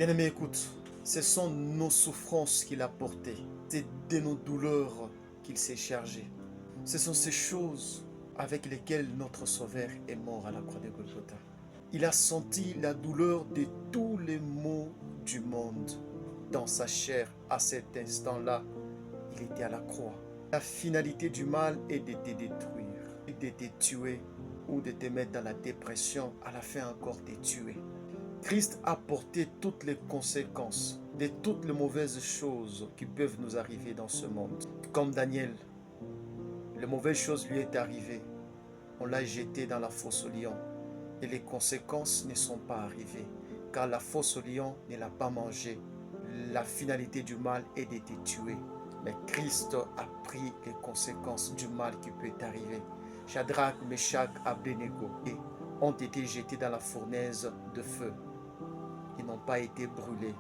Bien-aimé, écoute, ce sont nos souffrances qu'il a portées. C'est de nos douleurs qu'il s'est chargé. Ce sont ces choses avec lesquelles notre Sauveur est mort à la croix de Golgotha. Il a senti la douleur de tous les maux du monde dans sa chair. À cet instant-là, il était à la croix. La finalité du mal est de te détruire, de te tuer ou de te mettre dans la dépression, à la fin encore te tuer. Christ a porté toutes les conséquences de toutes les mauvaises choses qui peuvent nous arriver dans ce monde. Comme Daniel, les mauvaises choses lui est arrivées. On l'a jeté dans la fosse au lion. Et les conséquences ne sont pas arrivées, car la fosse au lion ne l'a pas mangé. La finalité du mal est de te tuer. Mais Christ a pris les conséquences du mal qui peut t'arriver. Shadrach, Meshach, Abednego ont été jetés dans la fournaise de feu. Ils n'ont pas été brûlés.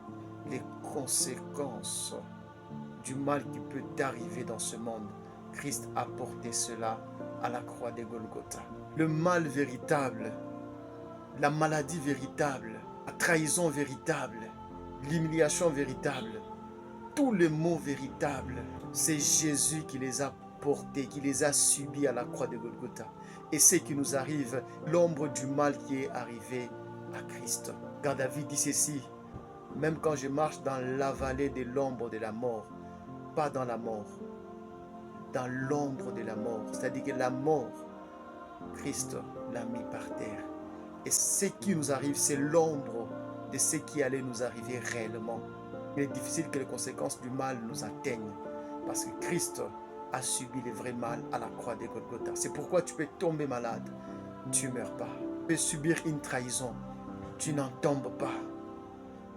Les conséquences du mal qui peut t'arriver dans ce monde, Christ a porté cela à la croix de Golgotha. Le mal véritable, la maladie véritable, la trahison véritable, l'humiliation véritable, tous les maux véritables, c'est Jésus qui les a portés, qui les a subis à la croix de Golgotha. Et ce qui nous arrive, l'ombre du mal qui est arrivé à Christ. Car David dit ceci: même quand je marche dans la vallée de l'ombre de la mort, pas dans la mort, dans l'ombre de la mort, c'est-à-dire que la mort, Christ l'a mis par terre. Et ce qui nous arrive, c'est l'ombre de ce qui allait nous arriver réellement. Il est difficile que les conséquences du mal nous atteignent, parce que Christ a subi le vrai mal à la croix de Golgotha. C'est pourquoi tu peux tomber malade, tu ne meurs pas. Tu peux subir une trahison, tu n'en tombes pas.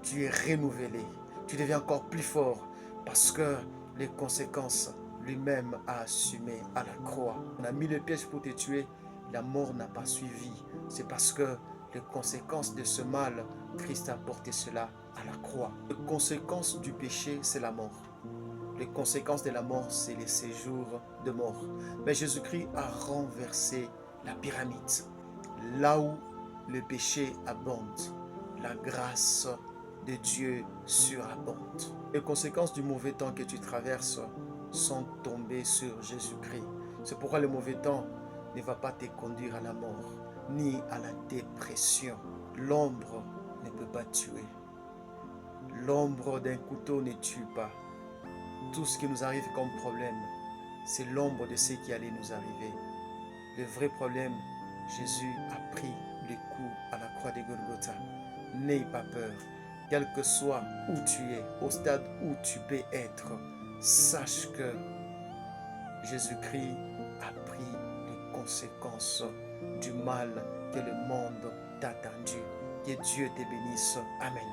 Tu es renouvelé, tu deviens encore plus fort, parce que les conséquences, lui-même a assumé à la croix. On a mis le piège pour te tuer, la mort n'a pas suivi. C'est parce que les conséquences de ce mal, Christ a porté cela à la croix. Les conséquences du péché, c'est la mort. Les conséquences de la mort, c'est les séjours de mort. Mais Jésus-Christ a renversé la pyramide. Là où le péché abonde, la grâce de Dieu surabonde. Les conséquences du mauvais temps que tu traverses sont tombées sur Jésus-Christ. C'est pourquoi le mauvais temps ne va pas te conduire à la mort, ni à la dépression. L'ombre ne peut pas tuer. L'ombre d'un couteau ne tue pas. Tout ce qui nous arrive comme problème, c'est l'ombre de ce qui allait nous arriver. Le vrai problème, Jésus a pris le coup à la croix de Golgotha. N'aie pas peur. Quel que soit où tu es, au stade où tu peux être, sache que Jésus-Christ a pris les conséquences du mal que le monde t'a tendu. Que Dieu te bénisse. Amen.